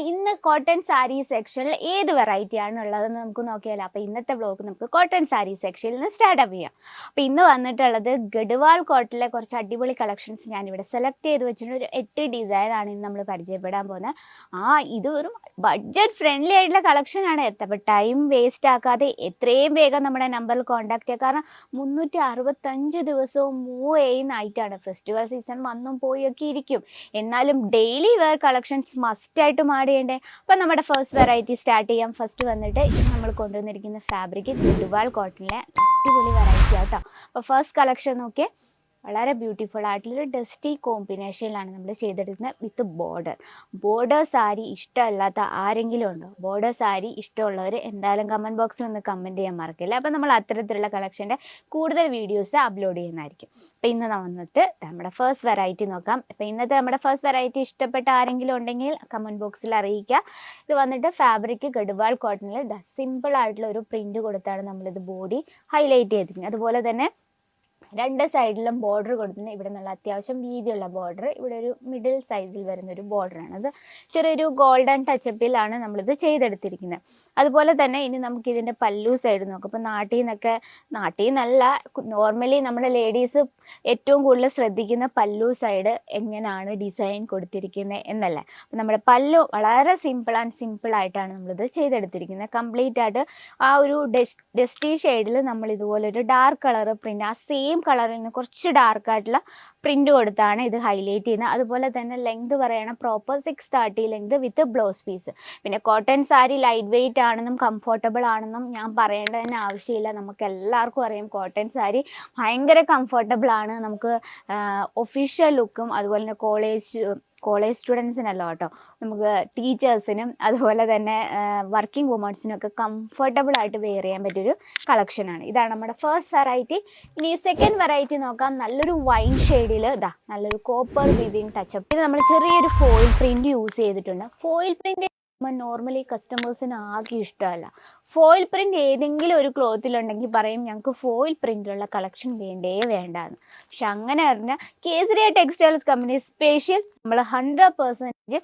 ഇന്ന് കോട്ടൺ സാരി സെക്ഷനിൽ ഏത് വെറൈറ്റി ആണുള്ളതെന്ന് നമുക്ക് നോക്കിയാലോ. അപ്പോൾ ഇന്നത്തെ വ്ലോഗ് നമുക്ക് കോട്ടൺ സാരി സെക്ഷനിൽ നിന്ന് സ്റ്റാർട്ടപ്പ് ചെയ്യാം. അപ്പോൾ ഇന്ന് വന്നിട്ടുള്ളത് ഗഡ്വാൾ കോട്ടണിലെ കുറച്ച് അടിപൊളി കളക്ഷൻസ് ഞാനിവിടെ സെലക്ട് ചെയ്ത് വെച്ചിട്ടുണ്ട്. ഒരു 8 ഡിസൈനാണ് ഇന്ന് നമ്മൾ പരിചയപ്പെടാൻ പോകുന്നത്. ഇത് ഒരു ബഡ്ജറ്റ് ഫ്രണ്ട്ലി ആയിട്ടുള്ള കളക്ഷനാണ്. അപ്പോൾ ടൈം വേസ്റ്റ് ആക്കാതെ എത്രയും വേഗം നമ്മുടെ നമ്പറിൽ കോൺടാക്ട് ചെയ്യുക. കാരണം 365 ദിവസവും മൂവ് ചെയ്യുന്നതായിട്ടാണ്. ഫെസ്റ്റിവൽ സീസൺ വന്നും പോയൊക്കെ ഇരിക്കും. എന്നാലും ഡെയിലി വെയർ കളക്ഷൻസ് മസ്റ്റായിട്ടും ആഡ് ചെയ്യണ്ടേ. അപ്പം നമ്മുടെ ഫസ്റ്റ് വെറൈറ്റി സ്റ്റാർട്ട് ചെയ്യാം. ഫസ്റ്റ് വന്നിട്ട് നമ്മൾ കൊണ്ടുവന്നിരിക്കുന്ന ഫാബ്രിക് ഗഡ്വാൾ കോട്ടണിലെ അടിപൊളി വെറൈറ്റി ആട്ടോ. അപ്പോൾ ഫസ്റ്റ് കളക്ഷൻ നോക്കിയേ, വളരെ ബ്യൂട്ടിഫുൾ ആയിട്ടുള്ളൊരു ഡസ്റ്റി കോമ്പിനേഷനിലാണ് നമ്മൾ ചെയ്തെടുക്കുന്നത് വിത്ത് ബോർഡർ സാരി ഇഷ്ടമല്ലാത്ത ആരെങ്കിലും ഉണ്ടോ? ബോർഡർ സാരി ഇഷ്ടമുള്ളവർ എന്തായാലും കമൻറ്റ് ബോക്സിൽ ഒന്ന് കമൻറ്റ് ചെയ്യാൻ മറക്കില്ല. അപ്പോൾ നമ്മൾ അത്തരത്തിലുള്ള കളക്ഷൻ്റെ കൂടുതൽ വീഡിയോസ് അപ്ലോഡ് ചെയ്യുന്നതായിരിക്കും. അപ്പോൾ ഇന്ന് വന്നിട്ട് നമ്മുടെ ഫസ്റ്റ് വെറൈറ്റി നോക്കാം. അപ്പോൾ ഇന്നത്തെ നമ്മുടെ ഫസ്റ്റ് വെറൈറ്റി ഇഷ്ടപ്പെട്ട ആരെങ്കിലും ഉണ്ടെങ്കിൽ കമൻറ്റ് ബോക്സിൽ അറിയിക്കുക. ഇത് വന്നിട്ട് ഫാബ്രിക് ഗഡ്വാൾ കോട്ടണിൽ സിമ്പിൾ ആയിട്ടുള്ള ഒരു പ്രിൻറ്റ് കൊടുത്താണ് നമ്മളിത് ബോഡി ഹൈലൈറ്റ് ചെയ്തിരിക്കുന്നത്. അതുപോലെ തന്നെ രണ്ട് സൈഡിലും ബോർഡർ കൊടുത്തിട്ടുണ്ട്. ഇവിടെ നല്ല അത്യാവശ്യം വീതിയുള്ള ബോർഡർ, ഇവിടെ ഒരു മിഡിൽ സൈസിൽ വരുന്നൊരു ബോർഡറാണ്. അത് ചെറിയൊരു ഗോൾഡൻ ടച്ചപ്പിലാണ് നമ്മളിത് ചെയ്തെടുത്തിരിക്കുന്നത്. അതുപോലെ തന്നെ ഇനി നമുക്ക് ഇതിൻ്റെ പല്ലു സൈഡ് നോക്കാം. അപ്പോൾ നാട്ടിൽ നിന്നല്ല, നോർമലി നമ്മുടെ ലേഡീസ് ഏറ്റവും കൂടുതൽ ശ്രദ്ധിക്കുന്ന പല്ലു സൈഡ് എങ്ങനെയാണ് ഡിസൈൻ കൊടുത്തിരിക്കുന്നത് എന്നല്ലേ. അപ്പോൾ നമ്മുടെ പല്ലു വളരെ സിമ്പിളായിട്ടാണ് നമ്മളിത് ചെയ്തെടുത്തിരിക്കുന്നത്. കംപ്ലീറ്റ് ആയിട്ട് ആ ഒരു ഡസ്റ്റി ഷെയ്ഡിൽ നമ്മൾ ഇതുപോലൊരു ഡാർക്ക് കളർ പ്രിൻ്റ്, ആ സെയിം കളറിൽ നിന്ന് കുറച്ച് ഡാർക്കായിട്ടുള്ള പ്രിന്റ് കൊടുത്താണ് ഇത് ഹൈലൈറ്റ് ചെയ്യുന്നത്. അതുപോലെ തന്നെ ലെങ്ത് പറയണം proper 630 length with blouse piece. പിന്നെ കോട്ടൺ സാരി ലൈറ്റ് വെയിറ്റ് ആണെന്നും കംഫർട്ടബിൾ ആണെന്നും ഞാൻ പറയേണ്ട തന്നെ ആവശ്യമില്ല. നമുക്ക് എല്ലാവർക്കും അറിയാം കോട്ടൺ സാരി ഭയങ്കര കംഫർട്ടബിൾ ആണ്. നമുക്ക് ഒഫീഷ്യൽ ലുക്കും അതുപോലെ തന്നെ കോളേജ് സ്റ്റുഡൻസിനല്ല കേട്ടോ, നമുക്ക് ടീച്ചേഴ്സിനും അതുപോലെ തന്നെ വർക്കിംഗ് വുമൺസിനും ഒക്കെ കംഫർട്ടബിൾ ആയിട്ട് വെയർ ചെയ്യാൻ പറ്റിയൊരു കളക്ഷനാണ്. ഇതാണ് നമ്മുടെ ഫസ്റ്റ് വെറൈറ്റി. ഇനി സെക്കൻഡ് വെറൈറ്റി നോക്കാം. നല്ലൊരു വൈൻ ഷെയ്ഡിൽ നല്ലൊരു കോപ്പർ വിവിങ് ടച്ചപ്പ്. ഇത് നമ്മൾ ചെറിയൊരു ഫോയിൽ പ്രിന്റ് യൂസ് ചെയ്തിട്ടുണ്ട്. ഫോയിൽ പ്രിന്റ് നോർമലി കസ്റ്റമേഴ്സിന് ആകെ ഇഷ്ടമല്ല. ഫോയിൽ പ്രിന്റ് ഏതെങ്കിലും ഒരു ക്ലോത്തിലുണ്ടെങ്കിൽ പറയും ഞങ്ങൾക്ക് ഫോയിൽ പ്രിന്റിലുള്ള കളക്ഷൻ വേണ്ടാന്ന്. പക്ഷെ അങ്ങനെ പറഞ്ഞാൽ കേസരിയ ടെക്സ്റ്റൈൽസ് കമ്പനി സ്പെഷ്യൽ നമ്മൾ 100%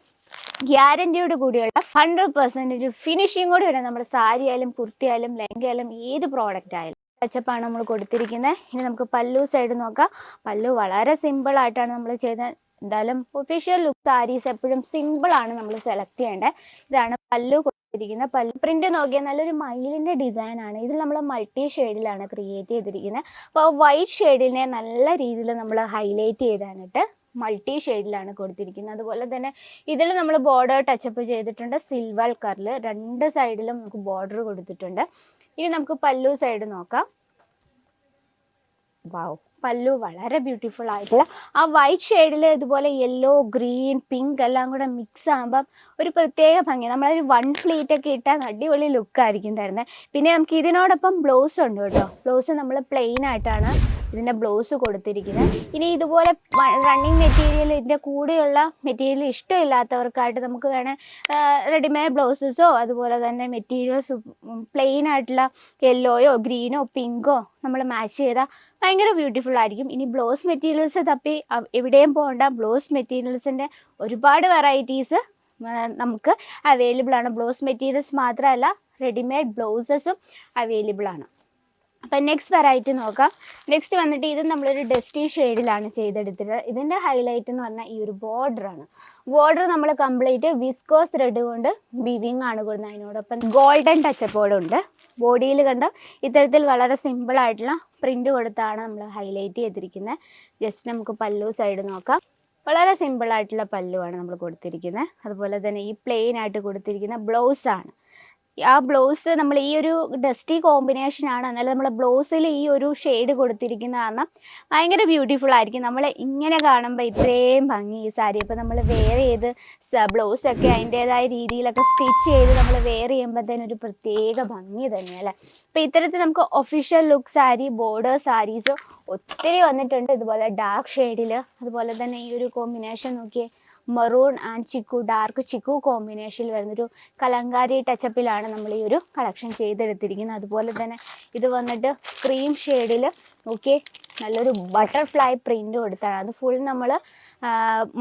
ഗ്യാരണ്ടിയോട് കൂടിയുള്ള 100% ഫിനിഷിംഗ് കൂടി വരാം. നമ്മുടെ സാരി ആയാലും കുർത്തി ആയാലും ലെഹങ്ക ആയാലും ഏത് പ്രോഡക്റ്റ് ആയാലും ടച്ചപ്പാണ് നമ്മൾ കൊടുത്തിരിക്കുന്നത്. ഇനി നമുക്ക് പല്ലു സൈഡ് നോക്കാം. പല്ലു വളരെ സിമ്പിൾ ആയിട്ടാണ് നമ്മൾ ചെയ്തത്. എന്തായാലും ഒഫീഷ്യൽ ലുക്ക് സാരീസ് എപ്പോഴും സിമ്പിളാണ് നമ്മൾ സെലക്ട് ചെയ്യേണ്ടത്. ഇതാണ് പല്ലു കൊടുത്തിരിക്കുന്നത്. പല്ലു പ്രിന്റ് നോക്കിയാൽ നല്ലൊരു മയിലിൻ്റെ ഡിസൈനാണ്. ഇതിൽ നമ്മൾ മൾട്ടി ഷെയ്ഡിലാണ് ക്രിയേറ്റ് ചെയ്തിരിക്കുന്നത്. അപ്പോൾ വൈറ്റ് ഷെയ്ഡിനെ നല്ല രീതിയിൽ നമ്മൾ ഹൈലൈറ്റ് ചെയ്താനിട്ട് മൾട്ടി ഷെയ്ഡിലാണ് കൊടുത്തിരിക്കുന്നത്. അതുപോലെ തന്നെ ഇതിൽ നമ്മൾ ബോർഡർ ടച്ചപ്പ് ചെയ്തിട്ടുണ്ട്. സിൽവർ കളറിൽ രണ്ട് സൈഡിലും നമുക്ക് ബോർഡർ കൊടുത്തിട്ടുണ്ട്. ഇനി നമുക്ക് പല്ലു സൈഡ് നോക്കാം. വാവ്, പല്ലു വളരെ ബ്യൂട്ടിഫുൾ ആയിട്ടുള്ള ആ വൈറ്റ് ഷെയ്ഡിൽ ഇതുപോലെ യെല്ലോ, ഗ്രീൻ, പിങ്ക് എല്ലാം കൂടെ മിക്സ് ആകുമ്പം ഒരു പ്രത്യേക ഭംഗി. നമ്മളൊരു 1 ഫ്ലീറ്റ് ഒക്കെ ഇട്ടാൽ അടിപൊളി ലുക്കായിരിക്കും തരുന്നത്. പിന്നെ നമുക്ക് ഇതിനോടൊപ്പം ബ്ലൗസ് ഉണ്ട് കേട്ടോ. ബ്ലൗസ് നമ്മൾ പ്ലെയിൻ ആയിട്ടാണ് ഇതിൻ്റെ ബ്ലൗസ് കൊടുത്തിരിക്കുന്നത്. ഇനി ഇതുപോലെ റണ്ണിങ് മെറ്റീരിയൽ, ഇതിൻ്റെ കൂടെയുള്ള മെറ്റീരിയൽ ഇഷ്ടമില്ലാത്തവർക്കായിട്ട് നമുക്ക് വേണേൽ റെഡിമെയ്ഡ് ബ്ലൗസസോ അതുപോലെ തന്നെ മെറ്റീരിയൽസ് പ്ലെയിൻ ആയിട്ടുള്ള യെല്ലോയോ ഗ്രീനോ പിങ്കോ നമ്മൾ മാച്ച് ചെയ്താൽ ഭയങ്കര ബ്യൂട്ടിഫുൾ ആയിരിക്കും. ഇനി ബ്ലൗസ് മെറ്റീരിയൽസ് തപ്പി എവിടെയും പോകണ്ട. ബ്ലൗസ് മെറ്റീരിയൽസിൻ്റെ ഒരുപാട് വെറൈറ്റീസ് നമുക്ക് അവൈലബിൾ ആണ്. ബ്ലൗസ് മെറ്റീരിയൽസ് മാത്രമല്ല റെഡിമെയ്ഡ് ബ്ലൗസസും അവൈലബിൾ ആണ്. അപ്പം നെക്സ്റ്റ് വെറൈറ്റി നോക്കാം. നെക്സ്റ്റ് വന്നിട്ട് ഇത് നമ്മളൊരു ഡസ്റ്റി ഷെയ്ഡിലാണ് ചെയ്തെടുത്തത്. ഇതിൻ്റെ ഹൈലൈറ്റ് എന്ന് പറഞ്ഞാൽ ഈ ഒരു ബോർഡറാണ്. ബോർഡർ നമ്മൾ കംപ്ലീറ്റ് വിസ്കോസ് ത്രെഡ് കൊണ്ട് വിവിങ് ആണ് കൊടുക്കുന്നത്. അതിനോടൊപ്പം ഗോൾഡൻ ടച്ചപ്പോടുണ്ട്. ബോഡിയിൽ കണ്ട ഇത്തരത്തിൽ വളരെ സിമ്പിളായിട്ടുള്ള പ്രിൻ്റ് കൊടുത്താണ് നമ്മൾ ഹൈലൈറ്റ് ചെയ്തിരിക്കുന്നത്. ജസ്റ്റ് നമുക്ക് പല്ലു സൈഡ് നോക്കാം. വളരെ സിമ്പിളായിട്ടുള്ള പല്ലുവാണ് നമ്മൾ കൊടുത്തിരിക്കുന്നത്. അതുപോലെ തന്നെ ഈ പ്ലെയിൻ ആയിട്ട് കൊടുത്തിരിക്കുന്ന ബ്ലൗസാണ്. ആ ബ്ലൗസ് നമ്മൾ ഈ ഒരു ഡസ്റ്റി കോമ്പിനേഷനാണ്. എന്നാലും നമ്മൾ ബ്ലൗസിൽ ഈ ഒരു ഷെയ്ഡ് കൊടുത്തിരിക്കുന്ന കാരണം ഭയങ്കര ബ്യൂട്ടിഫുൾ ആയിരിക്കും. നമ്മൾ ഇങ്ങനെ കാണുമ്പോൾ ഇത്രയും ഭംഗി ഈ സാരി. അപ്പോൾ നമ്മൾ വെയർ ചെയ്ത് ബ്ലൗസൊക്കെ അതിൻ്റേതായ രീതിയിലൊക്കെ സ്റ്റിച്ച് ചെയ്ത് നമ്മൾ വെയർ ചെയ്യുമ്പോഴത്തേനും ഒരു പ്രത്യേക ഭംഗി തന്നെയല്ലേ. അപ്പോൾ ഇത്തരത്തിൽ നമുക്ക് official look sari, border saris ഒത്തിരി വന്നിട്ടുണ്ട്. ഇതുപോലെ ഡാർക്ക് ഷെയ്ഡിൽ, അതുപോലെ തന്നെ ഈ ഒരു കോമ്പിനേഷൻ നോക്കിയേ, maroon and chikoo, dark chikoo കോമ്പിനേഷനിൽ വരുന്നൊരു കലങ്കാരി ടച്ചപ്പിലാണ് നമ്മൾ ഈ ഒരു കളക്ഷൻ ചെയ്തെടുത്തിരിക്കുന്നത്. അതുപോലെ തന്നെ ഇത് വന്നിട്ട് ക്രീം ഷെയ്ഡിൽ ഓക്കെ നല്ലൊരു ബട്ടർഫ്ലൈ പ്രിൻ്റ് കൊടുത്താണ്. അത് ഫുൾ നമ്മൾ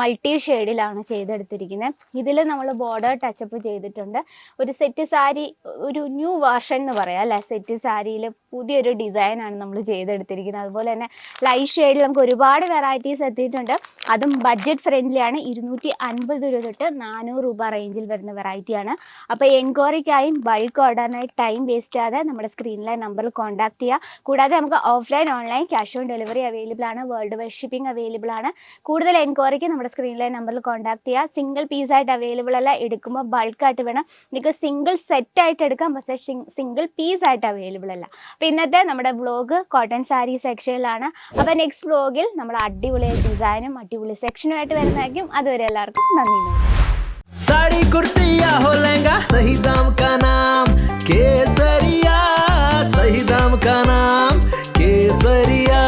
മൾട്ടി ഷെയ്ഡിലാണ് ചെയ്തെടുത്തിരിക്കുന്നത്. ഇതിൽ നമ്മൾ ബോർഡർ ടച്ചപ്പ് ചെയ്തിട്ടുണ്ട്. ഒരു സെറ്റ് സാരി, ഒരു ന്യൂ വേർഷൻ എന്ന് പറയാം അല്ലേ, സെറ്റ് സാരിയിൽ പുതിയൊരു ഡിസൈനാണ് നമ്മൾ ചെയ്തെടുത്തിരിക്കുന്നത്. അതുപോലെ തന്നെ ലൈറ്റ് ഷെയ്ഡിൽ നമുക്ക് ഒരുപാട് വെറൈറ്റീസ് എത്തിയിട്ടുണ്ട്. അതും ബഡ്ജറ്റ് ഫ്രണ്ട്ലിയാണ്. 250 രൂപ തൊട്ട് 400 രൂപ റേഞ്ചിൽ വരുന്ന വെറൈറ്റിയാണ്. അപ്പോൾ എൻക്വയറിക്കായും ബൾക്ക് ഓർഡറിനായി ടൈം വേസ്റ്റ് ചെയ്യാതെ നമ്മുടെ സ്ക്രീനിലെ നമ്പറിൽ കോൺടാക്ട് ചെയ്യുക. കൂടാതെ നമുക്ക് offline online cash on delivery available ആണ്. വേൾഡ് വൈഡ് ഷിപ്പിംഗ് അവൈലബിൾ ആണ്. കൂടുതൽ എൻക്വയറിക്ക് നമ്മുടെ സ്ക്രീനിലെ നമ്പറിൽ കോൺടാക്ട് ചെയ്യുക. സിംഗിൾ പീസായിട്ട് അവൈലബിൾ അല്ല, എടുക്കുമ്പോൾ ബൾക്കായിട്ട് വേണം. നിങ്ങൾക്ക് സിംഗിൾ സെറ്റായിട്ട് എടുക്കാം, പക്ഷേ സിംഗിൾ പീസായിട്ട് അവൈലബിൾ അല്ല. അപ്പോൾ ഇന്നത്തെ നമ്മുടെ വ്ളോഗ് കോട്ടൺ സാരി സെക്ഷനിലാണ്. അപ്പോൾ നെക്സ്റ്റ് വ്ളോഗിൽ നമ്മൾ അടിപൊളി ഡിസൈനും അടിപൊളി സെക്ഷനുമായിട്ട് വരുന്നതായിരിക്കും. അതുവരെ എല്ലാവർക്കും നന്ദി. साड़ी कुर्ती या हो लहंगा, सही दाम का नाम केसरिया, सही दाम का नाम केसरिया।